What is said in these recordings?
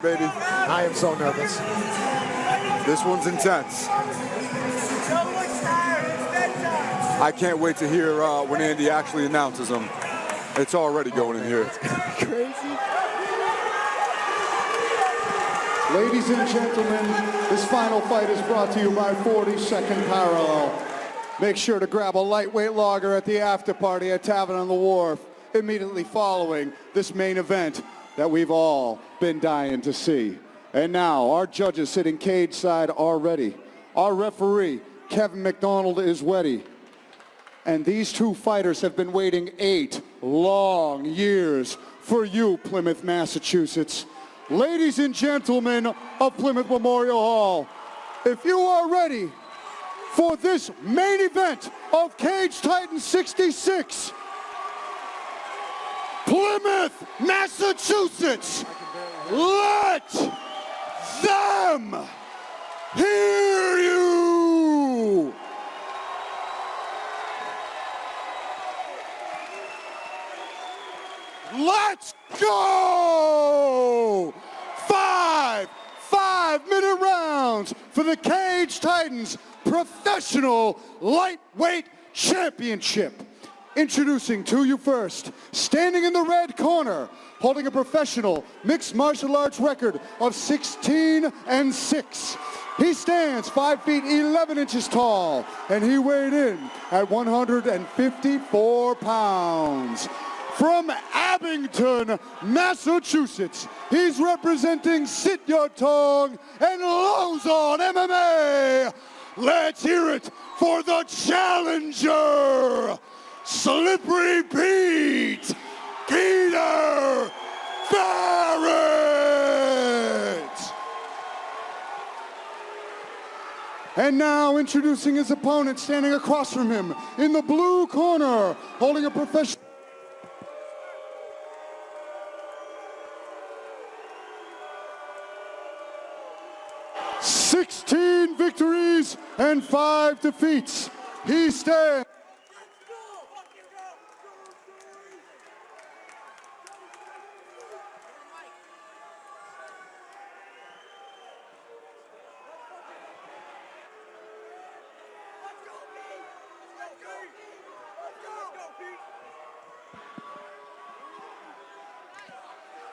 Baby, I am so nervous. this one's intense. I can't wait to hear when Andy actually announces them. It's already going in here. It's gonna be crazy. Ladies and gentlemen, this final fight is brought to you by 42nd Parallel. Make sure to grab a lightweight lager at the after party at Tavern on the Wharf immediately following this main event that we've all been dying to see. And now, our judges sitting cage side are ready. Our referee, Kevin McDonald, is ready. And these two fighters have been waiting 8 long years for you, Plymouth, Massachusetts. Ladies and gentlemen of Plymouth Memorial Hall, if you are ready for this main event of Cage Titans 66, Plymouth, Massachusetts, let them hear you! Let's go! 5-minute rounds for the Cage Titans Professional Lightweight Championship. Introducing to you first, standing in the red corner, holding a professional mixed martial arts record of 16-6. He stands 5 feet 11 inches tall, and he weighed in at 154 pounds. From Abington, Massachusetts, he's representing Sit Your Tongue and Lozon MMA. Let's hear it for the challenger, Slippery Pete, Peter Barrett. And now introducing his opponent, standing across from him in the blue corner, holding a professional 16 victories and 5 defeats. He stands.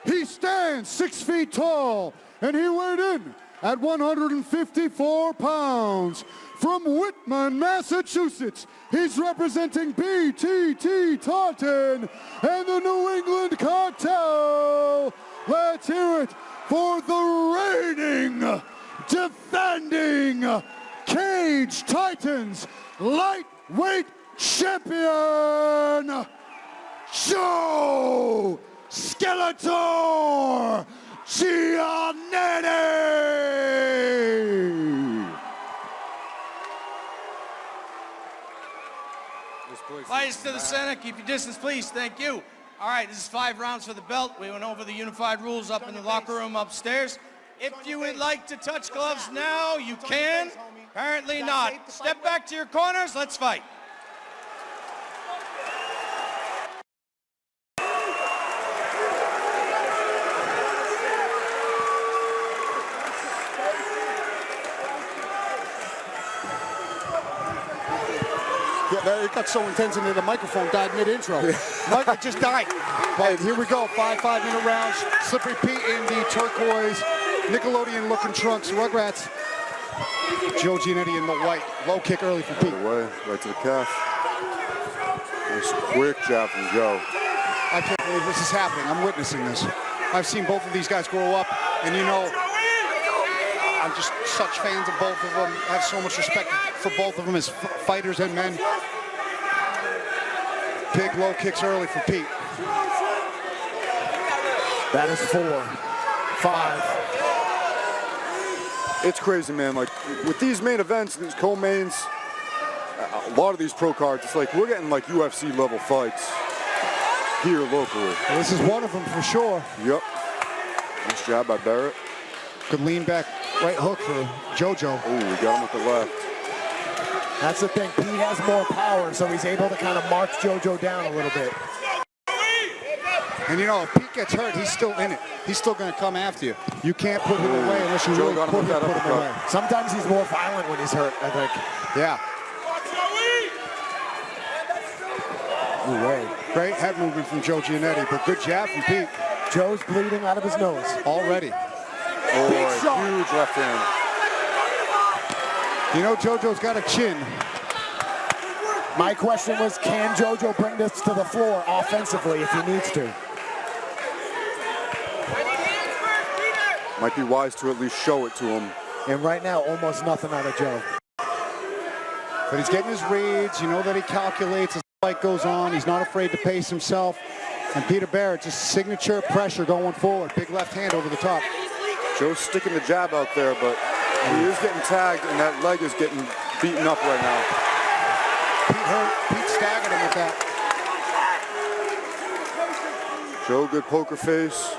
He stands 6 feet tall, and he weighed in at 154 pounds. From Whitman, Massachusetts, he's representing BTT Taunton and the New England Cartel. Let's hear it for the reigning, defending Cage Titans Lightweight Champion, Joe Skeletor Giannetti! Fighters to the center, keep your distance, please, thank you. All right, this is 5 rounds for the belt. We went over the unified rules up in the locker room upstairs. If you would like to touch gloves now, you can. Apparently not. Step back to your corners, let's fight. Yeah, it got so intense into the microphone died mid-intro. Mike, it just died. But here we go, 5-minute rounds. Slippery Pete in the turquoise, Nickelodeon-looking trunks, Rugrats. Joe Giannetti in the white. Low kick early from Pete. Away, right to the calf. Nice quick jab from Joe. I can't believe this is happening. I'm witnessing this. I've seen both of these guys grow up, and you know, I'm just such fans of both of them. I have so much respect for both of them as fighters and men. Big low kicks early for Pete. That is 4, 5. It's crazy, man. Like, with these main events, these co-mains, a lot of these pro cards, it's like we're getting like UFC level fights here locally. Well, this is one of them for sure. Yep. Nice jab by Barrett. Good lean back right hook for JoJo. Oh, we got him with the left. That's the thing. Pete has more power, so he's able to kind of mark JoJo down a little bit. And you know, if Pete gets hurt, he's still in it. He's still going to come after you. You can't put him away unless you Joe really got him put with that him uppercut. away. Sometimes he's more violent when he's hurt, I think. Yeah. Ooh, wait. Great head movement from Joe Giannetti, but good jab from Pete. Joe's bleeding out of his nose. Already. Oh, huge left hand. You know, JoJo's got a chin. My question was, can JoJo bring this to the floor offensively if he needs to? Might be wise to at least show it to him. And right now, almost nothing out of Joe. But he's getting his reads. You know that he calculates as the fight goes on. He's not afraid to pace himself. And Peter Barrett, just signature pressure going forward. Big left hand over the top. Joe's sticking the jab out there, but he is getting tagged, and that leg is getting beaten up right now. Pete hurt. Pete staggered him with that. Joe, good poker face.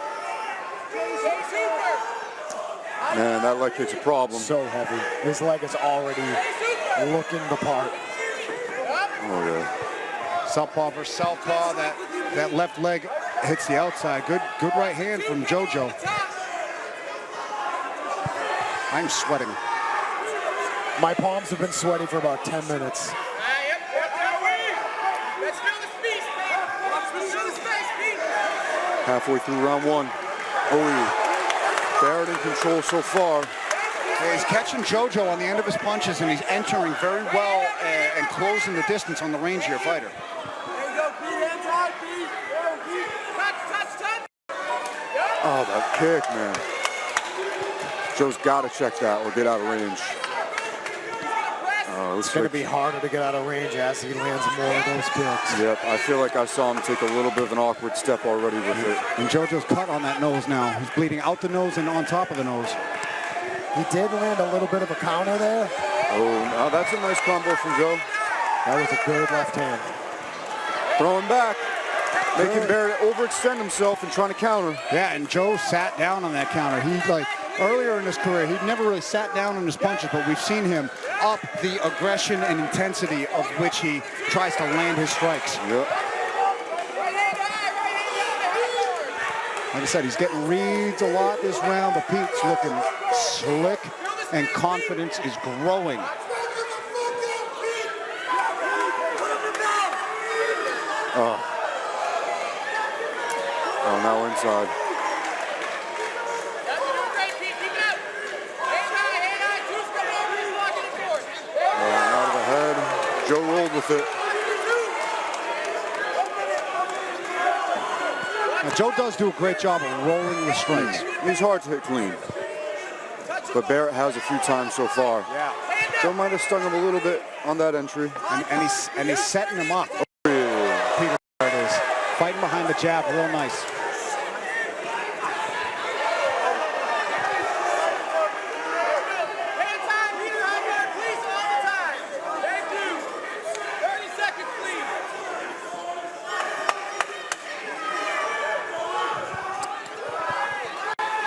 Man, that leg kick's a problem. So heavy. His leg is already looking the part. Oh, yeah. Southpaw versus southpaw. That left leg hits the outside. Good right hand from JoJo. I'm sweating. My palms have been sweaty for about 10 minutes. Halfway through round one. Oh, Barrett in control so far. Yeah, he's catching JoJo on the end of his punches, and he's entering very well and closing the distance on the range of your fighter. Oh, that kick, man. Joe's got to check that or get out of range. It's going to be harder to get out of range as he lands more of those kicks. Yep, I feel like I saw him take a little bit of an awkward step already with it. And JoJo's cut on that nose now. He's bleeding out the nose and on top of the nose. He did land a little bit of a counter there. Oh, now that's a nice combo from Joe. That was a good left hand. Throwing back, making Barrett overextend himself and trying to counter. Yeah, and Joe sat down on that counter. He's like, earlier in his career, he'd never really sat down on his punches, but we've seen him up the aggression and intensity of which he tries to land his strikes. Yep. Like I said, he's getting reads a lot this round, but Pete's looking slick and confidence is growing. Oh, now inside. Out of the head. Joe rolled with it. Now, Joe does do a great job of rolling the strikes. He's hard to hit clean. But Barrett has a few times so far. Yeah. Joe might have stung him a little bit on that entry. And he's setting him up. Yeah. Peter Barrett is fighting behind the jab real nice.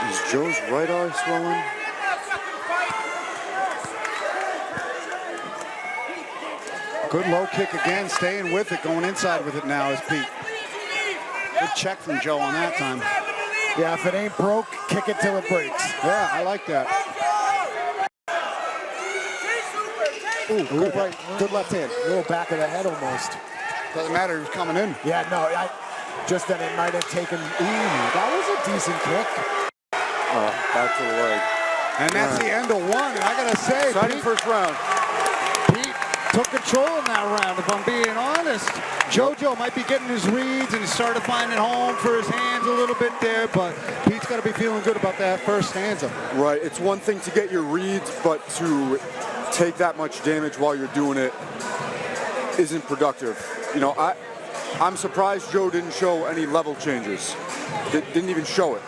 Is Joe's right eye swelling? Good low kick again, staying with it, going inside with it now is Pete. Good check from Joe on that time. Yeah, if it ain't broke, kick it till it breaks. Yeah, I like that. Ooh, good right, good left hand. A little back of the head almost. Doesn't matter who's coming in. Yeah, no, just that it might have taken. Ooh, that was a decent kick. Back to the leg. And that's the end of one. And I gotta say, Exciting Pete, first round. Pete took control in that round, if I'm being honest. JoJo might be getting his reads and he started finding home for his hands a little bit there, but Pete's got to be feeling good about that first stanza. Right, it's one thing to get your reads, but to take that much damage while you're doing it isn't productive. You know, I'm surprised Joe didn't show any level changes. Didn't even show it.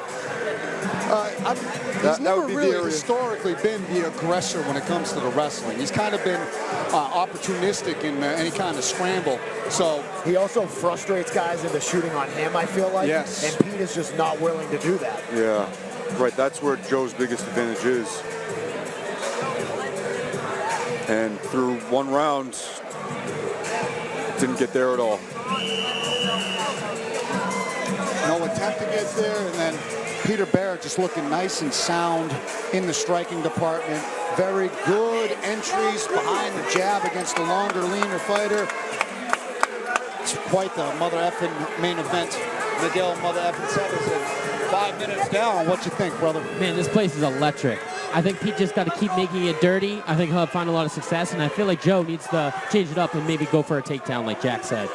He's never really historically been the aggressor when it comes to the wrestling. He's kind of been opportunistic in any kind of scramble. So he also frustrates guys into shooting on him, I feel like. Yes. And Pete is just not willing to do that. Yeah, right. That's where Joe's biggest advantage is. And through one round, didn't get there at all. You know what attempt to get there, and then Peter Barrett just looking nice and sound in the striking department. Very good entries behind the jab against the longer, leaner fighter. It's quite the mother effing main event. Miguel mother effing Severs, 5 minutes down. What you think, brother? Man, this place is electric. I think Pete just got to keep making it dirty. I think he'll find a lot of success, and I feel like Joe needs to change it up and maybe go for a takedown like Jack said.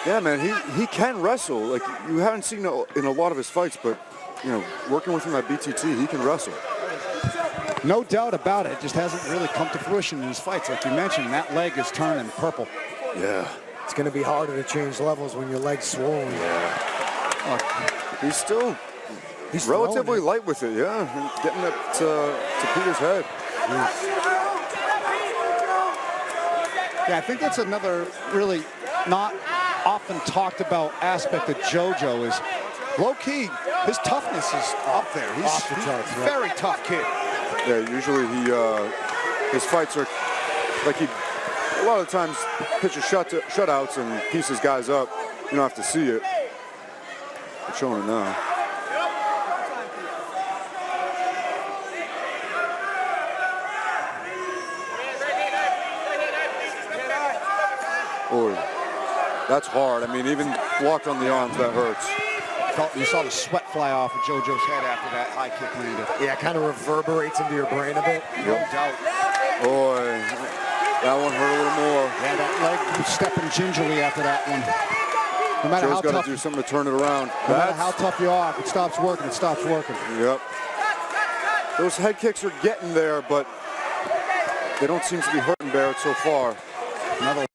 Yeah, man, he can wrestle. Like, you haven't seen it in a lot of his fights, but, you know, working with him at BTT, he can wrestle. No doubt about it. It just hasn't really come to fruition in his fights. Like you mentioned, that leg is turning purple. Yeah. It's going to be harder to change levels when your leg's swollen. Yeah. He's relatively light with it, yeah. And getting it to Peter's head. Yeah, I think that's another really not often talked about aspect of JoJo is low-key, his toughness is up there. He's a very tough kid. Yeah, usually his fights are like a lot of times pitches shutouts and pieces guys up. You don't have to see it. They're showing it now. Boy, that's hard. I mean, even blocked on the arms, that hurts. You saw the sweat fly off of JoJo's head after that high kick landed. Yeah, it kind of reverberates into your brain a bit. No doubt. Boy, that one hurt a little more. Yeah, that leg was stepping gingerly after that one. No matter Joe's how got tough, to do something to turn it around. no matter how tough you are, if it stops working, it stops working. Yep. Those head kicks are getting there, but they don't seem to be hurting Barrett so far. Another.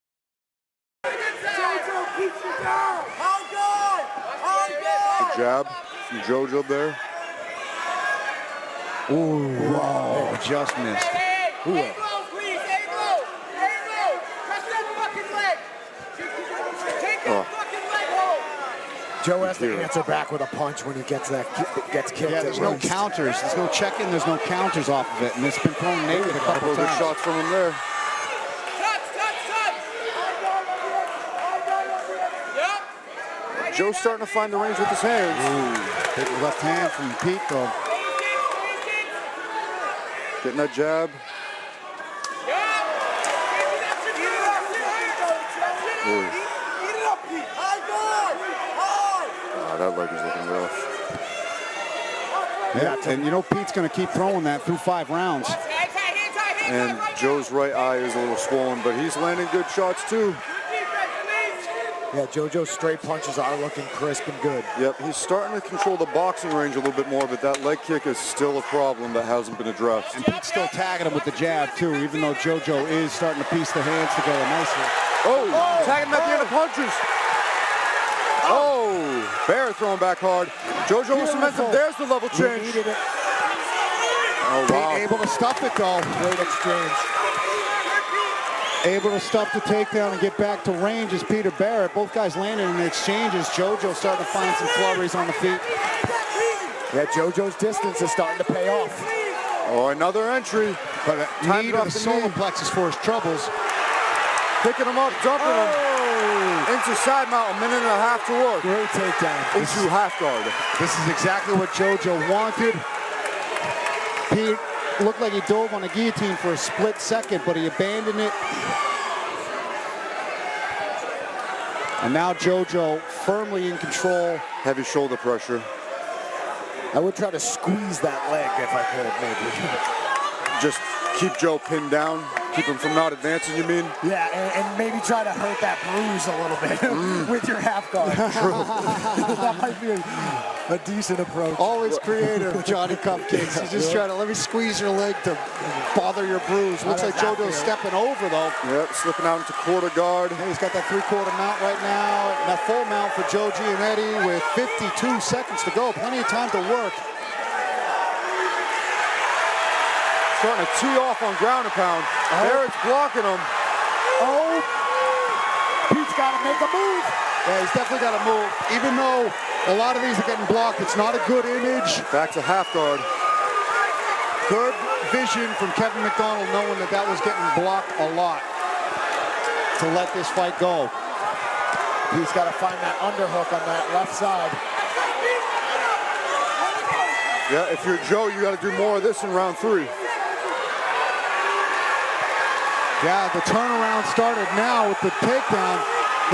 The jab from JoJo there. Ooh, whoa, just missed. Ooh. Joe has to answer back with a punch when he gets kicked. Yeah, there's no counters. There's no check-in. There's no counters off of it, and it's been thrown naked a couple of Good times. shots from him there. Joe's starting to find the range with his hands. Ooh, big left hand from Pete, though. Getting that jab. Ooh. Oh, that leg is looking rough. Yeah, and you know Pete's going to keep throwing that through 5 rounds. And Joe's right eye is a little swollen, but he's landing good shots too. Yeah, JoJo's straight punches are looking crisp and good. Yep, he's starting to control the boxing range a little bit more, but that leg kick is still a problem that hasn't been addressed. And Pete's still tagging him with the jab, too, even though JoJo is starting to piece the hands together nicely. Oh, tagging him at the end of punches. Oh, Barrett throwing back hard. JoJo with some momentum. There's the level change. Needed it. Oh, wow. Pete able to stuff it, though. Great exchange. Able to stuff the takedown and get back to range is Peter Barrett. Both guys landing in the exchanges. JoJo starting to find some flurries on the feet. Yeah, JoJo's distance is starting to pay off. Oh, another entry. But Timed need it of off the the solar knee. plexus for his troubles. Picking him up, dumping him. Into side mount, a minute and a half to work. Great takedown. Into half guard. This is exactly what JoJo wanted. Pete looked like he dove on a guillotine for a split second, but he abandoned it. And now JoJo firmly in control. Heavy shoulder pressure. I would try to squeeze that leg if I could, maybe. Just keep Joe pinned down. Keep him from not advancing, you mean? Yeah, and maybe try to hurt that bruise a little bit with your half guard. That might be a decent approach. Always creative, Johnny Cupcakes. He's just trying to let me squeeze your leg to bother your bruise. Looks like JoJo's stepping over, though. Yep, slipping out into quarter guard. Hey, he's got that 3/4 mount right now. And that full mount for Joe Giannetti with 52 seconds to go. Plenty of time to work. Starting to tee off on ground and pound. Barrett's blocking him. Oh, Pete's got to make a move. Yeah, he's definitely got to move. Even though a lot of these are getting blocked, it's not a good image. Back to half guard. Good vision from Kevin McDonald, knowing that that was getting blocked a lot to let this fight go. He's got to find that underhook on that left side. Yeah, if you're Joe, you got to do more of this in round 3. Yeah, the turnaround started now with the takedown.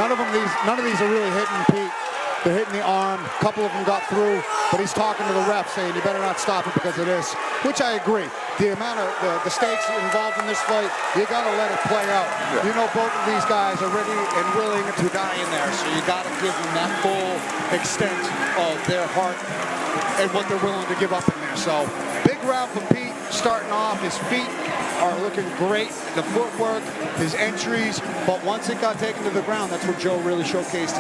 None of these are really hitting Pete. They're hitting the arm. A couple of them got through, but he's talking to the ref saying you better not stop it because of this, which I agree. The amount of the stakes involved in this fight, you got to let it play out. Yeah. You know both of these guys are ready and willing to die in there, so you got to give them that full extent of their heart and what they're willing to give up in there. So big round for Pete starting off. His feet are looking great, the footwork, his entries, but once it got taken to the ground, that's where Joe really showcased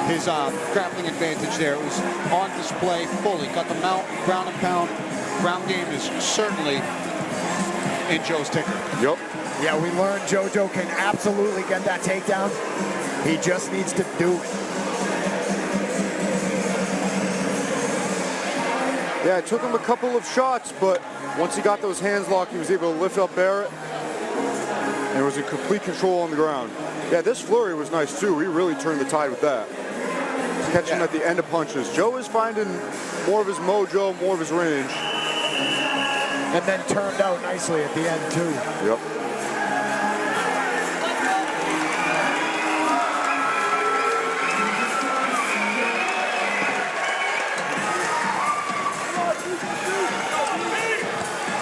his grappling advantage there. It was on display fully. Got the mount, ground and pound. Ground game is certainly in Joe's ticker. Yep. Yeah, we learned JoJo can absolutely get that takedown. He just needs to do it. Yeah, it took him a couple of shots, but once he got those hands locked, he was able to lift up Barrett and was in complete control on the ground. Yeah, this flurry was nice too. He really turned the tide with that. Catching at the end of punches. Joe is finding more of his mojo, more of his range. And then turned out nicely at the end too. Yep.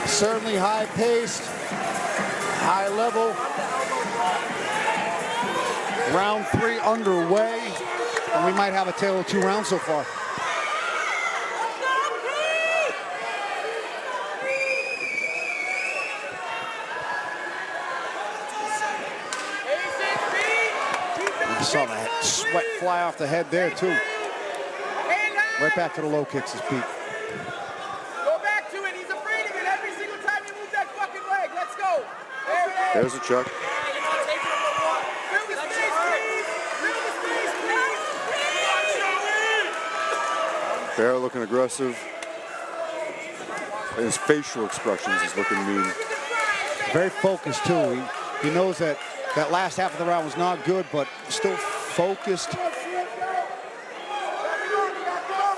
Certainly high-paced, high-level. Round 3 underway, and we might have a tale of 2 rounds so far. I saw that sweat fly off the head there, too. Right back to the low kicks is Pete. There's a check. Barrett looking aggressive. And his facial expressions is looking mean. Very focused too. He knows that that last half of the round was not good, but still focused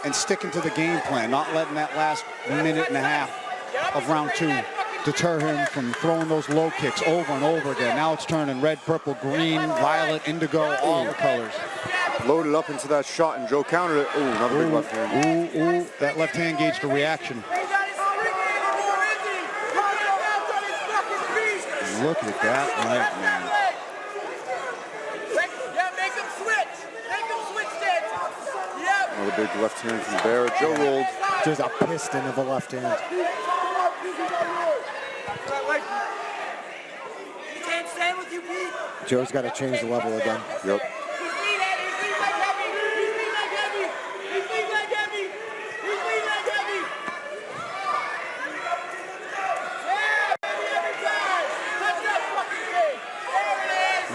and sticking to the game plan, not letting that last minute and a half of round 2 deter him from throwing those low kicks over and over again. Now it's turning red, purple, green, violet, indigo, all the colors. Loaded up into that shot, and Joe countered it. Ooh, another big left hand. Ooh, that left hand gauged a reaction. Look at that right man. Another big left hand from Barrett. Joe rolled. Just a piston of a left hand. Joe's got to change the level again. Yep.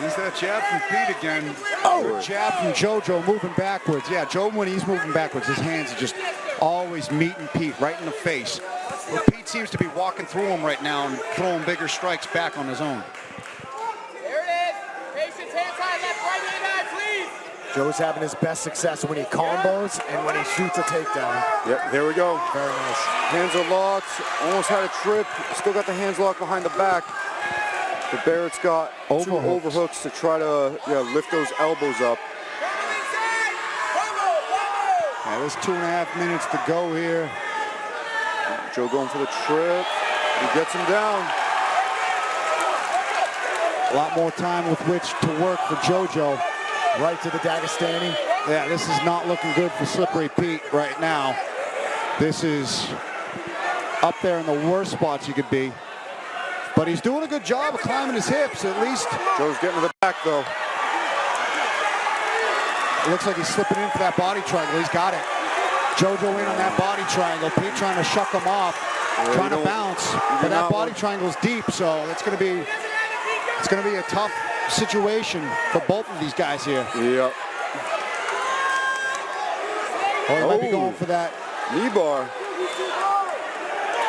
He's that jab from Pete again. Oh, jab from JoJo moving backwards. Yeah, Joe, when he's moving backwards, his hands are just always meeting Pete right in the face. But Pete seems to be walking through him right now and throwing bigger strikes back on his own. Joe's having his best success when he combos and when he shoots a takedown. Yep, there we go. Very nice. Hands are locked. Almost had a trip. Still got the hands locked behind the back. But Barrett's got 2 overhooks to try to lift those elbows up. Yeah, there's 2.5 minutes to go here. Joe going for the trip. He gets him down. A lot more time with which to work for JoJo. Right to the Dagestani. Yeah, this is not looking good for Slippery Pete right now. This is up there in the worst spots you could be. But he's doing a good job of climbing his hips, at least. Joe's getting to the back, though. It looks like he's slipping in for that body triangle. He's got it. JoJo in on that body triangle. Pete trying to shuck him off, trying to bounce. But that body triangle's deep, so it's going to be a tough situation for both of these guys here. Yep. Oh, he might be going for that knee bar.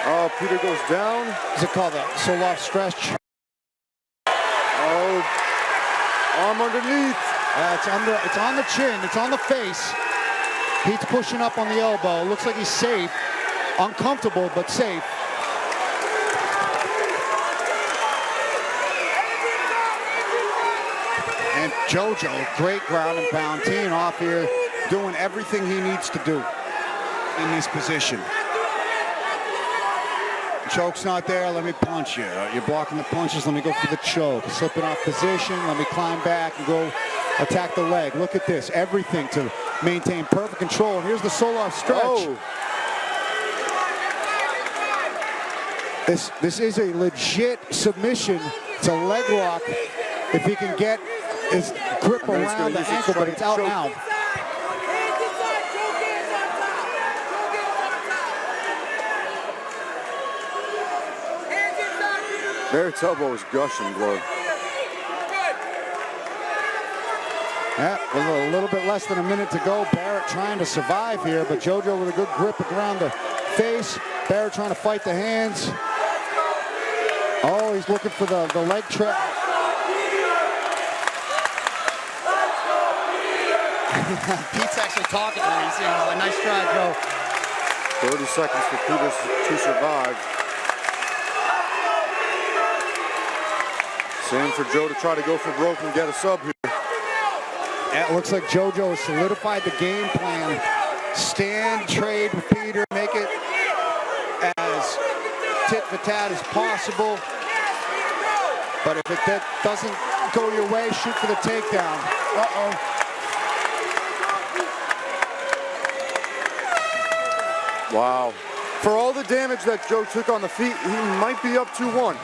Oh, Peter goes down. Is it called a Soloff stretch? Oh, arm underneath. It's on the chin. It's on the face. Pete's pushing up on the elbow. Looks like he's safe. Uncomfortable, but safe. And JoJo, great ground and pound, teeing off here, doing everything he needs to do in this position. Choke's not there, let me punch you. You're blocking the punches, let me go for the choke. Slipping off position, let me climb back and go attack the leg. Look at this, everything to maintain perfect control. And here's the Solar stretch. Oh. This is a legit submission. It's a leg lock. If he can get his grip around the ankle, but it's out now. Barrett's elbow is gushing blood. Yeah, with a little bit less than a minute to go. Barrett trying to survive here, but JoJo with a good grip around the face. Barrett trying to fight the hands. Oh, he's looking for the leg trap. Pete's actually talking to me. He's like, nice try, Joe. 30 seconds for Peter to survive. Same for Joe to try to go for broke and get a sub here. Yeah, it looks like JoJo has solidified the game plan. Stand, trade with Peter, make it as tit for tat as possible. But if it doesn't go your way, shoot for the takedown. Uh-oh. Wow. For all the damage that Joe took on the feet, he might be up 2-1.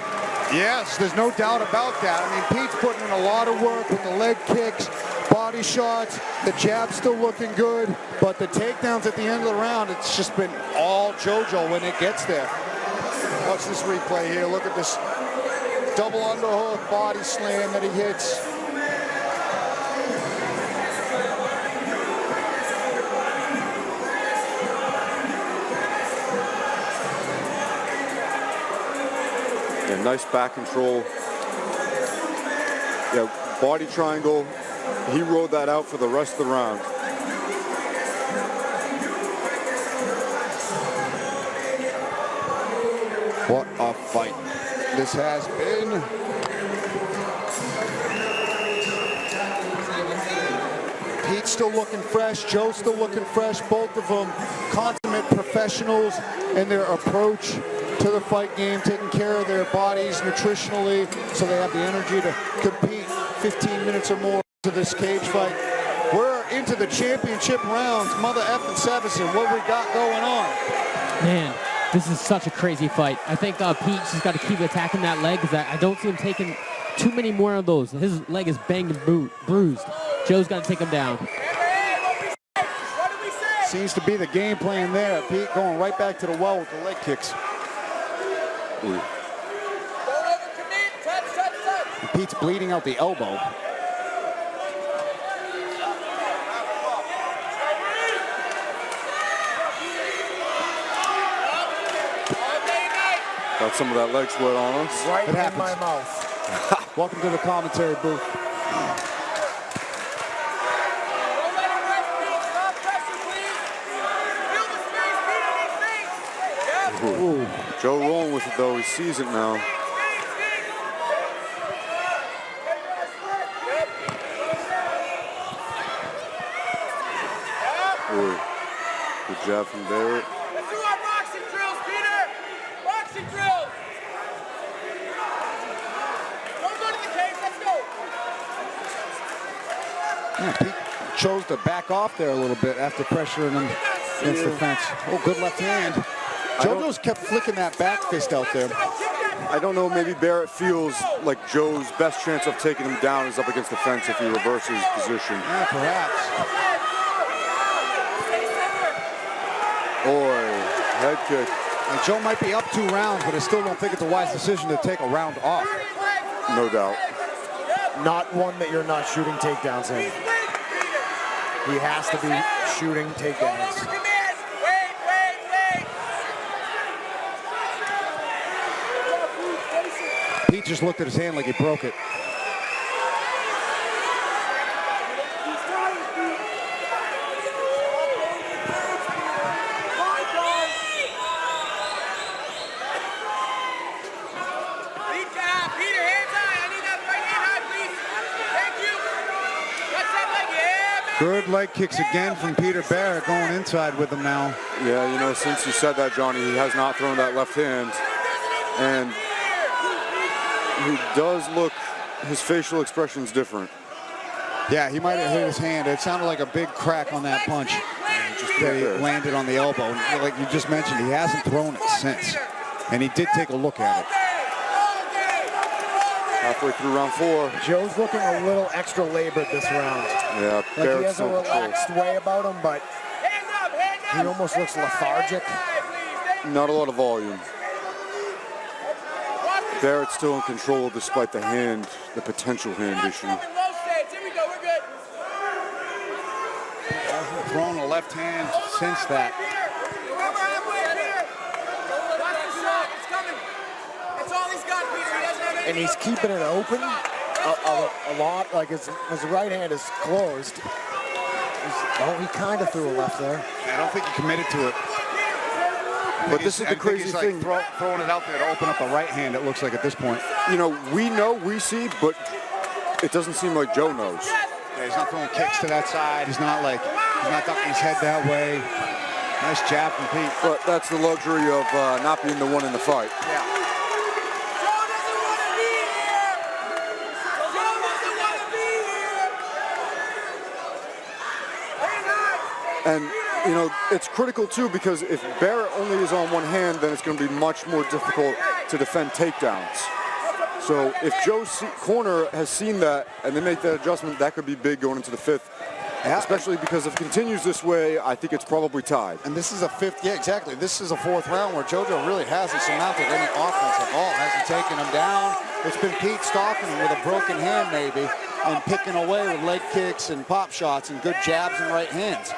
Yes, there's no doubt about that. I mean, Pete's putting in a lot of work with the leg kicks, body shots. The jab's still looking good, but the takedowns at the end of the round, it's just been all JoJo when it gets there. Watch this replay here. Look at this double underhook body slam that he hits. Yeah, nice back control. Yeah, body triangle. He rode that out for the rest of the round. What a fight this has been. Pete's still looking fresh, Joe's still looking fresh, both of them consummate professionals in their approach to the fight game, taking care of their bodies nutritionally so they have the energy to compete 15 minutes or more to this cage fight. We're into the championship rounds. Mother effing Sevison, what we got going on? Man, this is such a crazy fight. I think Pete just got to keep attacking that leg because I don't see him taking too many more of those. His leg is banged and bruised. Joe's got to take him down. Seems to be the game plan there. Pete going right back to the well with the leg kicks. And Pete's bleeding out the elbow. Got some of that leg sweat on us. Right It in happens. my mouth. Welcome to the commentary booth. Ooh. Joe rolling with it though, he sees it now. Ooh. Good jab from Barrett. Let's do our boxing drills, Peter! Boxing drills! Don't go to the cage, let's go! Yeah, Pete chose to back off there a little bit after pressuring him against the fence. Oh, good left hand. JoJo's kept flicking that back fist out there. I don't know, maybe Barrett feels like Joe's best chance of taking him down is up against the fence if he reverses his position. Yeah, perhaps. Boy, head kick. And Joe might be up 2 rounds, but I still don't think it's a wise decision to take a round off. No doubt. Not one that you're not shooting takedowns in. He has to be shooting takedowns. Pete just looked at his hand like he broke it. Good leg kicks again from Peter Barrett, going inside with him now. Yeah, you know, since you said that, Johnny, he has not thrown that left hand. And he does look, his facial expression's different. Yeah, he might have hit his hand. It sounded like a big crack on that punch that he landed on the elbow. Like you just mentioned, he hasn't thrown it since. And he did take a look at it. Halfway through round 4. Joe's looking a little extra labored this round. Yeah, Like he Barrett's has a still in control. relaxed way about him, but he almost looks lethargic. Not a lot of volume. Barrett's still in control despite the hand, the potential hand issue. Hasn't thrown a left hand since that. And he's keeping it open a lot. Like his right hand is closed. Oh, he kind of threw a left there. I don't think he committed to it. But this is the crazy thing. Throwing it out there to open up the right hand, it looks like at this point. You know, we see, but it doesn't seem like Joe knows. Yeah, he's not throwing kicks to that side. He's not ducking his head that way. Nice jab from Pete. But that's the luxury of not being the one in the fight. Yeah. And, you know, it's critical, too, because if Barrett only is on one hand, then it's going to be much more difficult to defend takedowns. So if Joe's corner has seen that and they make that adjustment, that could be big going into the 5th. Yeah. Especially because if it continues this way, I think it's probably tied. And this is a 5th, yeah, exactly. This is a 4th round where JoJo really hasn't surmounted any offense at all. Hasn't taken him down. It's been Pete stalking him with a broken hand maybe and picking away with leg kicks and pop shots and good jabs and right hands.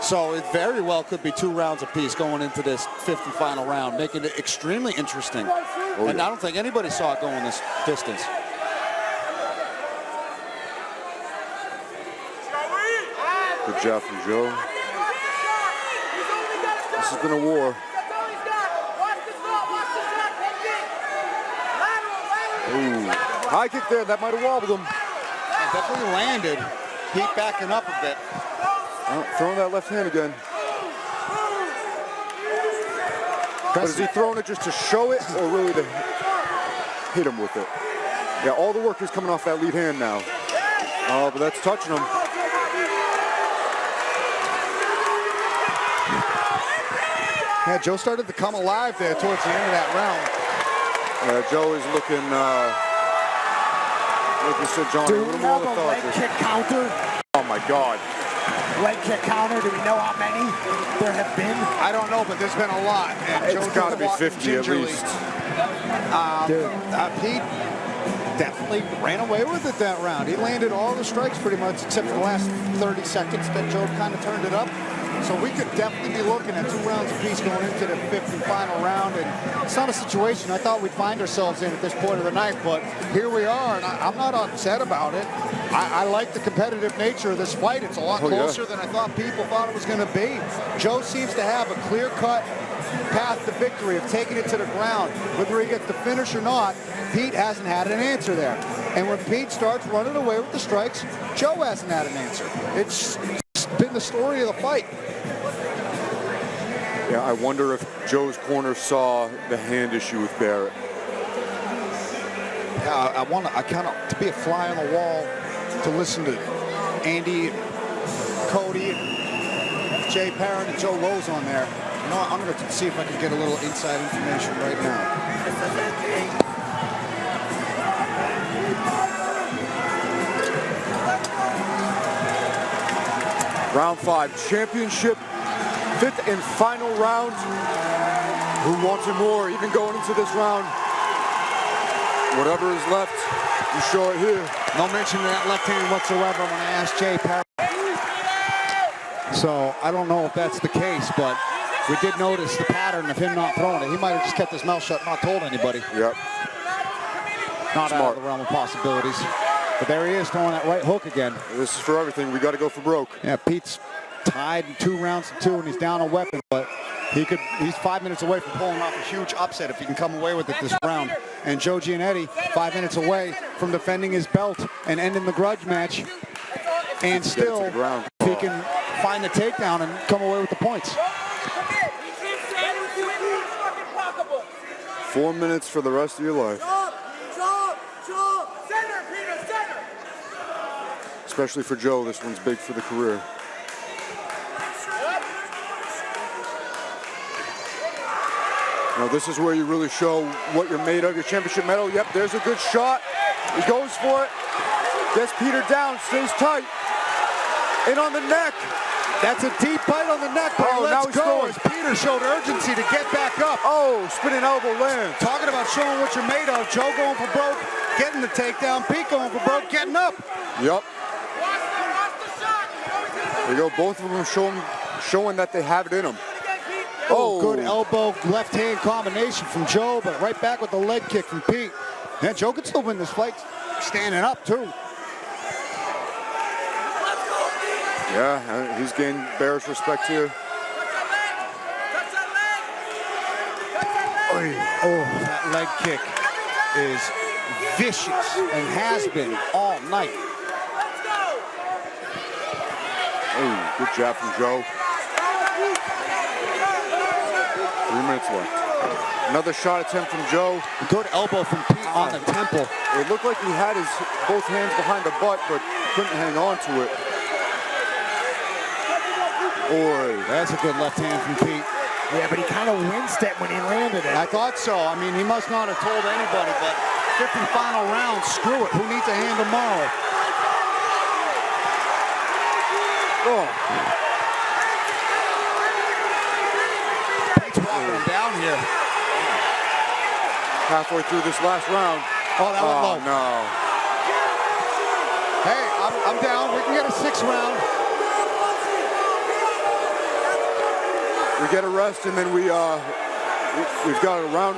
So it very well could be 2 rounds apiece going into this 5th and final round, making it extremely interesting. Oh, and yeah. I don't think anybody saw it going this distance. Good job from Joe. This has been a war. Ooh. High kick there, that might have wobbled him. It definitely landed. Pete backing up a bit. Throwing that left hand again. But is he throwing it just to show it or really to hit him with it? Yeah, all the work is coming off that lead hand now. Oh, but that's touching him. Yeah, Joe started to come alive there towards the end of that round. Joe is looking, like you said, John, a little more lethargic. Leg kick counter. Oh my God. Leg kick counter, do we know how many there have been? I don't know, but there's been a lot. And It's got to be 50 at least. Pete definitely ran away with it that round. He landed all the strikes pretty much, except for the last 30 seconds that Joe kind of turned it up. So we could definitely be looking at 2 rounds apiece going into the 5th and final round. And it's not a situation I thought we'd find ourselves in at this point of the night, but here we are, and I'm not upset about it. I like the competitive nature of this fight. It's a lot closer than I thought people thought it was going to be. Joe seems to have a clear-cut path to victory of taking it to the ground. Whether he gets the finish or not, Pete hasn't had an answer there. And when Pete starts running away with the strikes, Joe hasn't had an answer. It's been the story of the fight. Yeah, I wonder if Joe's corner saw the hand issue with Barrett. Yeah, I kind of to be a fly on the wall to listen to Andy, Cody, Jay Parent, and Joe Rose on there. You know what, I'm going to see if I can get a little inside information right now. Round 5, championship, 5th and final round. Who wants it more, even going into this round? Whatever is left, you show it here. No mention of that left hand whatsoever when I asked Jay Parent. So I don't know if that's the case, but we did notice the pattern of him not throwing it. He might have just kept his mouth shut, not told anybody. Yep. Not out of the realm of possibilities. But there he is throwing that right hook again. This is for everything. We got to go for broke. Yeah, Pete's tied in 2 rounds to 2, and he's down a weapon, but he's 5 minutes away from pulling off a huge upset if he can come away with it this round. And Joe Giannetti, 5 minutes away from defending his belt and ending the grudge match. and still to the ground. if he can find the takedown and come away with the points. 4 minutes for the rest of your life. Especially for Joe, this one's big for the career. Now this is where you really show what you're made of, your championship medal. Yep, there's a good shot. He goes for it. Gets Peter down, stays tight. In on the neck. That's a deep bite on the neck, but now let's he's go going. as Peter showed urgency to get back up. Oh, spinning elbow lands. Talking about showing what you're made of. Joe going for broke, getting the takedown. Pete going for broke, getting up. Yep. There you go, both of them showing that they have it in them. Oh, good elbow, left hand combination from Joe, but right back with the leg kick from Pete. Yeah, Joe could still win this fight, standing up too. Yeah, he's gained Barrett's respect here. Oh, that leg kick is vicious and has been all night. Oh, good jab from Joe. 3 minutes left. Another shot attempt from Joe. Good elbow from Pete on the temple. It looked like he had his both hands behind the butt, but couldn't hang on to it. Boy, that's a good left hand from Pete. Yeah, but he kind of winced it when he landed it. I thought so. I mean, he must not have told anybody, but fifth and final round, screw it. Who needs a hand tomorrow? oh, Pete's walking him down here. halfway through this last round. Oh, that went low. No. Hey, I'm down. We can get a 6th round. We get a rest, and then we've got a round,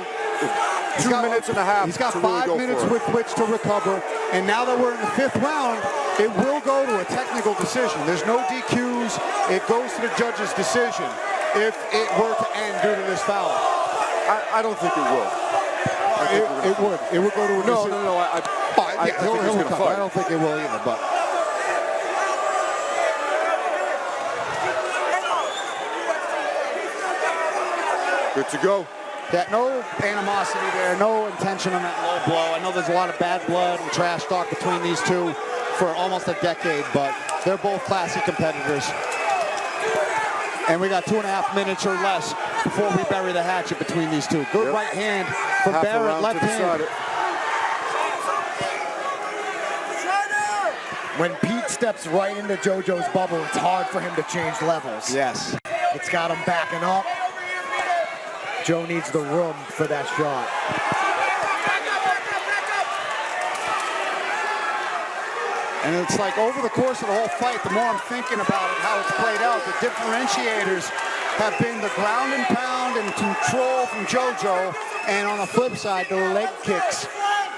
2 minutes and a half. He's got to 5 really go minutes for it. with which to recover. And now that we're in the 5th round, it will go to a technical decision. There's no DQs. It goes to the judge's decision if it were to end due to this foul. I don't think it will. It would. It would go to a decision. No. I think he's he'll gonna recover. fight. I don't think it will either, but. Good to go. Yeah, no animosity there, no intention on that low blow. I know there's a lot of bad blood and trash talk between these two for almost a decade, but they're both classy competitors. And we got 2.5 minutes or less before we bury the hatchet between these two. Good right hand for Half a Barrett, round left to decide hand. it. When Pete steps right into JoJo's bubble, it's hard for him to change levels. Yes. It's got him backing up. Joe needs the room for that shot. And it's like over the course of the whole fight, the more I'm thinking about it, how it's played out, the differentiators have been the ground and pound and control from JoJo, and on the flip side, the leg kicks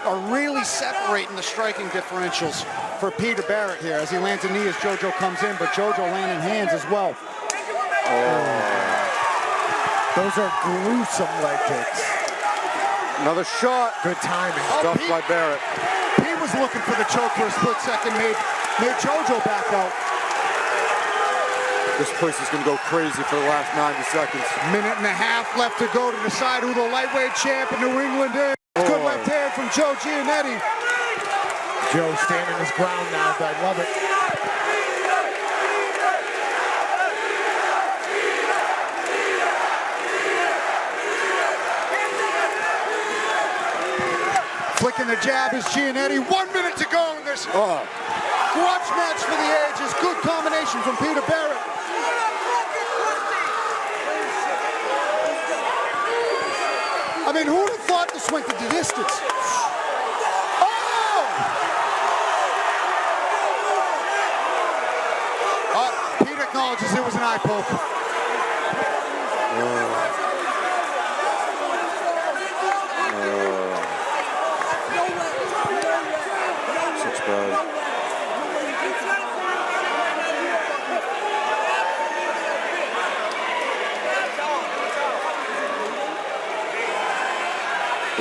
are really separating the striking differentials for Peter Barrett here as he lands a knee as JoJo comes in, but JoJo landing hands as well. Those are gruesome leg kicks. Another shot. Good timing. Stuffed by Barrett. He was looking for the choke for a split second, made JoJo back out. This place is going to go crazy for the last 90 seconds. Minute and a half left to go to decide who the lightweight champ in New England is. Good left hand from Joe Giannetti. Joe standing his ground now. I love it. Flicking the jab is Giannetti. 1 minute to go in this grudge match for the ages. Good combination from Peter Barrett. I mean, who would have thought this went to the distance? Pete acknowledges it was an eye poke.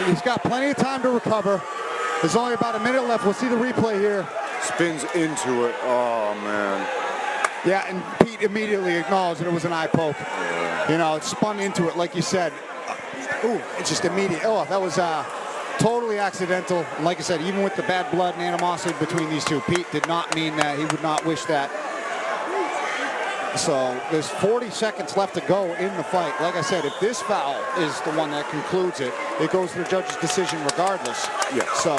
He's got plenty of time to recover. There's only about a minute left. We'll see the replay here. Spins into it. Oh, man. Yeah, and Pete immediately acknowledged that it was an eye poke. Yeah. You know, it spun into it, like you said. Ooh, it's just immediate. Oh, that was totally accidental. And like I said, even with the bad blood and animosity between these two, Pete did not mean that. He would not wish that. So there's 40 seconds left to go in the fight. Like I said, if this foul is the one that concludes it, it goes to the judge's decision regardless. Yeah. So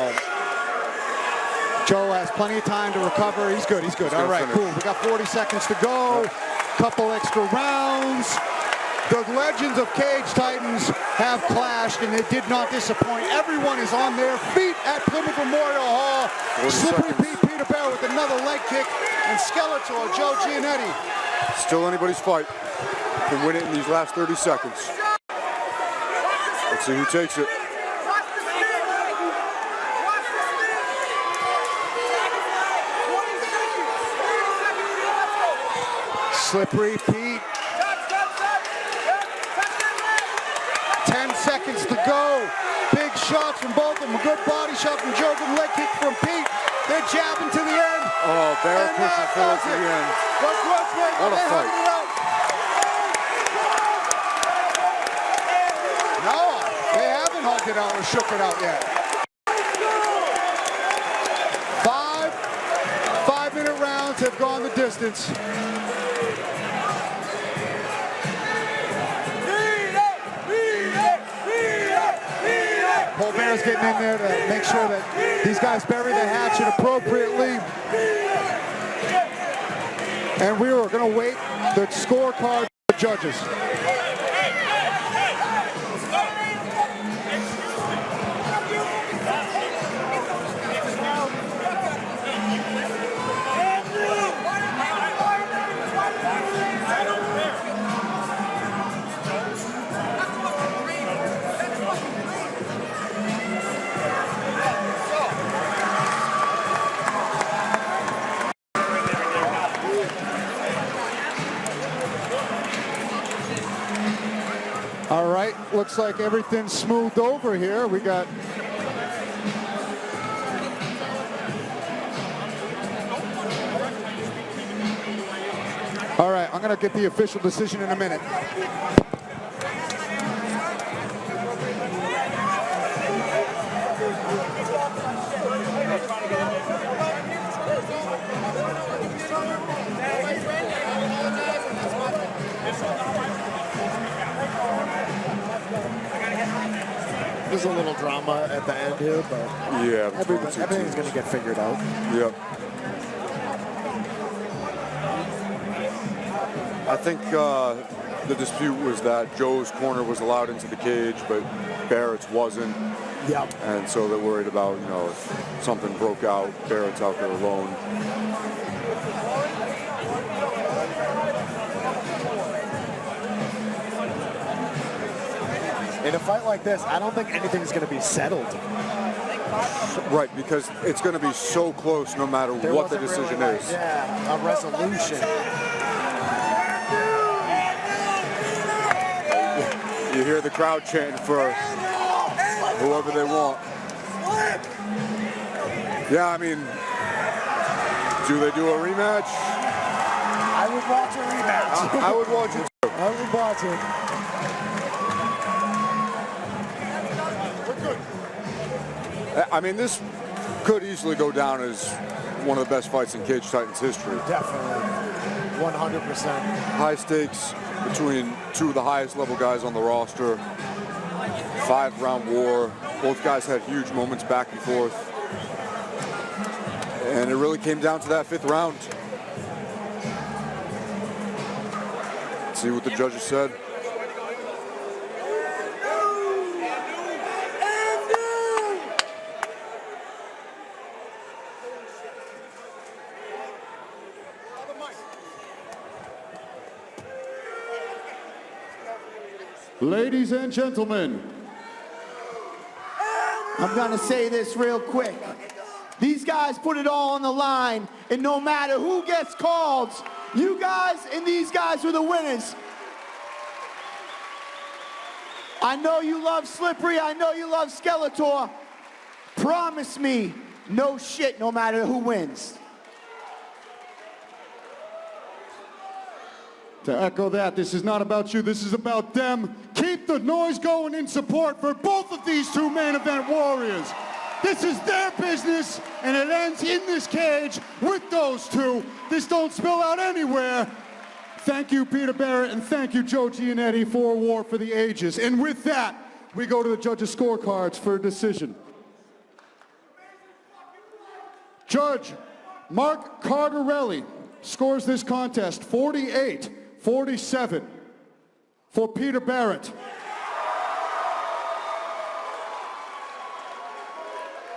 Joe has plenty of time to recover. He's good. He's good. All right, cool. We got 40 seconds to go. Couple extra rounds. The legends of Cage Titans have clashed, and they did not disappoint. Everyone is on their feet at Plymouth Memorial Hall. Slippery Pete Peter Barrett with another leg kick, and Skeletor Joe Giannetti. Still anybody's fight. Can win it in these last 30 seconds. Let's see who takes it. Slippery Pete. 10 seconds to go. Big shots from both of them. A good body shot from Joe. Good leg kick from Pete. They're jabbing to the end. Oh, Barrett pushing forward to the end. What a fight. No, they haven't hugged it out or shook it out yet. 5-minute rounds have gone the distance. Paul Bear's getting in there to make sure that these guys bury the hatchet appropriately. And we are going to wait the scorecard for the judges. All right, looks like everything's smoothed over here. We got all right, I'm gonna get the official decision in a minute. There's a little drama at the end here, but yeah, everything's going to get figured out. Yep. I think the dispute was that Joe's corner was allowed into the cage, but Barrett's wasn't. Yep. And so they're worried about, you know, if something broke out, Barrett's out there alone. In a fight like this, I don't think anything's going to be settled. Right, because it's going to be so close no matter what the decision really is. Yeah, a resolution. You hear the crowd chanting for whoever they want. Yeah, I mean, do they do a rematch? I would watch a rematch. I would watch it too. I would watch it. I mean, this could easily go down as one of the best fights in Cage Titans history. Definitely. 100%. High stakes between two of the highest level guys on the roster. 5-round war. Both guys had huge moments back and forth. And it really came down to that 5th round. Let's see what the judges said. Ladies and gentlemen, I'm gonna say this real quick. These guys put it all on the line, and no matter who gets called, you guys and these guys were the winners. I know you love Slippery, I know you love Skeletor. Promise me, no shit no matter who wins. To echo that, this is not about you, this is about them. Keep the noise going in support for both of these two main event warriors. This is their business, and it ends in this cage with those two. This don't spill out anywhere. Thank you, Peter Barrett, and thank you, Joe Giannetti, for War for the Ages. And with that, we go to the judges' scorecards for a decision. Judge Mark Cardarelli scores this contest 48-47 for Peter Barrett.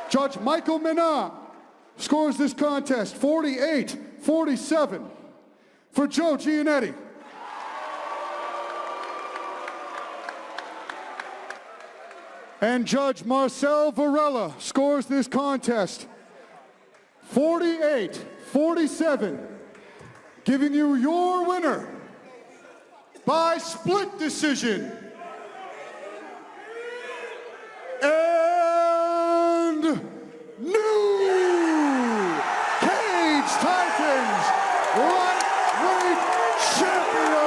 Judge Michael Minard scores this contest 48-47 for Joe Giannetti. And Judge Marcel Varela scores this contest 48-47, giving you your winner by split decision. And new Cage Titans lightweight champion,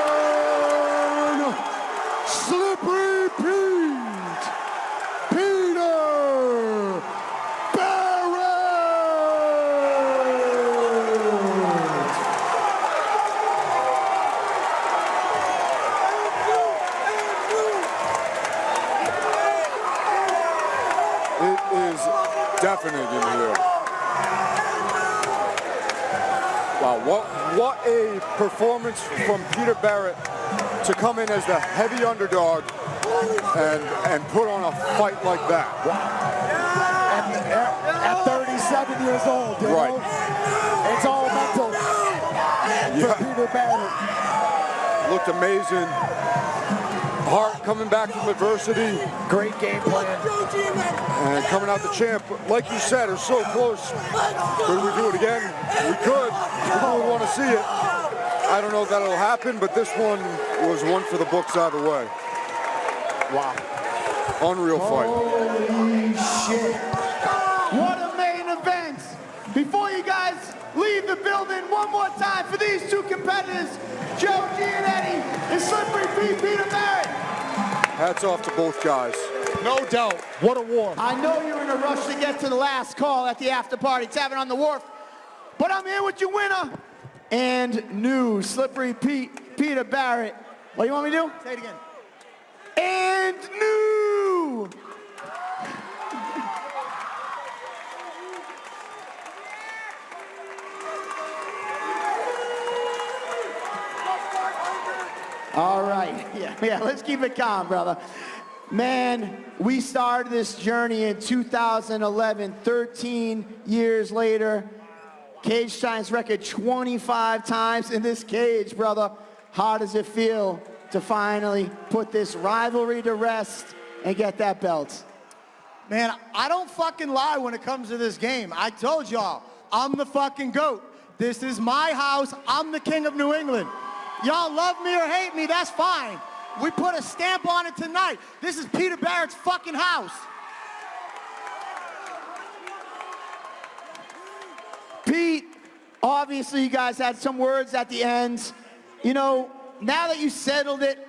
Slippery Pete, Peter definite in here. Wow, what a performance from Peter Barrett to come in as the heavy underdog and put on a fight like that. At 37 years old, you know? It's all mental for Peter Barrett. Looked amazing. Hart coming back from adversity. Great game plan. And coming out the champ, like you said, are so close. Could we do it again? We could. We really want to see it. I don't know if that'll happen, but this one was one for the books either way. Wow. Unreal fight. Holy shit. What a main event. Before you guys leave the building, one more time for these two competitors, Joe Giannetti and Slippery Pete Peter Barrett. Hats off to both guys. No doubt. What a war. I know you're in a rush to get to the last call at the after party tavern on the wharf, but I'm here with your winner and new Slippery Pete Peter Barrett. What do you want me to do? Say it again. And new. All right, yeah, let's keep it calm, brother. Man, we started this journey in 2011, 13 years later. Cage Titans record 25 times in this cage, brother. How does it feel to finally put this rivalry to rest and get that belt? Man, I don't fucking lie when it comes to this game. I told y'all, I'm the fucking GOAT. This is my house. I'm the king of New England. Y'all love me or hate me, that's fine. We put a stamp on it tonight. This is Peter Barrett's fucking house. Pete, obviously you guys had some words at the end. You know, now that you settled it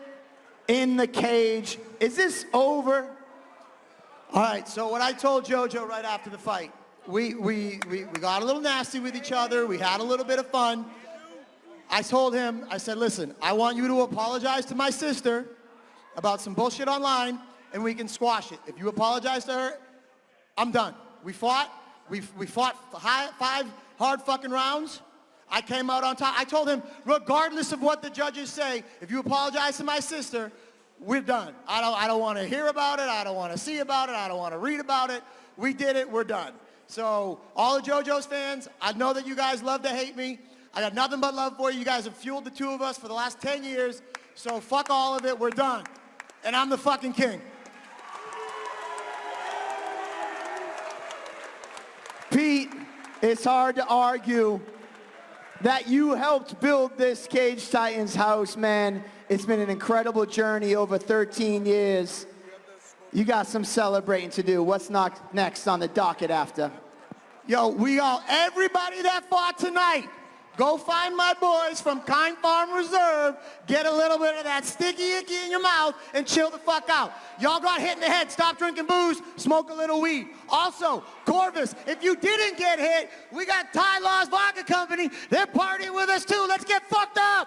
in the cage, is this over? All right, so what I told JoJo right after the fight, we got a little nasty with each other. We had a little bit of fun. I told him, I said, listen, I want you to apologize to my sister about some bullshit online, and we can squash it. If you apologize to her, I'm done. We fought. We fought 5 hard fucking rounds. I came out on top. I told him, regardless of what the judges say, if you apologize to my sister, we're done. I don't want to hear about it. I don't want to see about it. I don't want to read about it. We did it. We're done. So all the JoJo's fans, I know that you guys love to hate me. I got nothing but love for you. You guys have fueled the two of us for the last 10 years. So fuck all of it. We're done. And I'm the fucking king. Pete, it's hard to argue that you helped build this Cage Titans house, man. It's been an incredible journey over 13 years. You got some celebrating to do. What's next on the docket after? Yo, we all, everybody that fought tonight, go find my boys from Kind Farm Reserve, get a little bit of that sticky icky in your mouth, and chill the fuck out. Y'all got hit in the head, stop drinking booze, smoke a little weed. Also, Corvus, if you didn't get hit, we got Ty Law's Vodka Company. They're partying with us too. Let's get fucked up.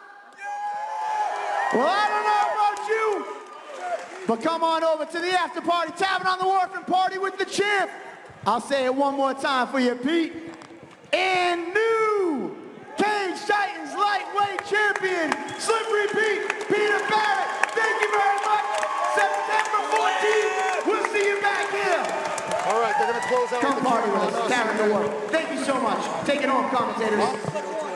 Well, I don't know about you, but come on over to the after party, Tavern on the Wharf, and party with the champ. I'll say it one more time for you, Pete. And new Cage Titans lightweight champion, Slippery Pete, Peter Barrett. Thank you very much. September 14th, we'll see you back here. All right, they're going to close out. Come party with us, Tavern on the Wharf. Thank you so much. Take it home, commentators.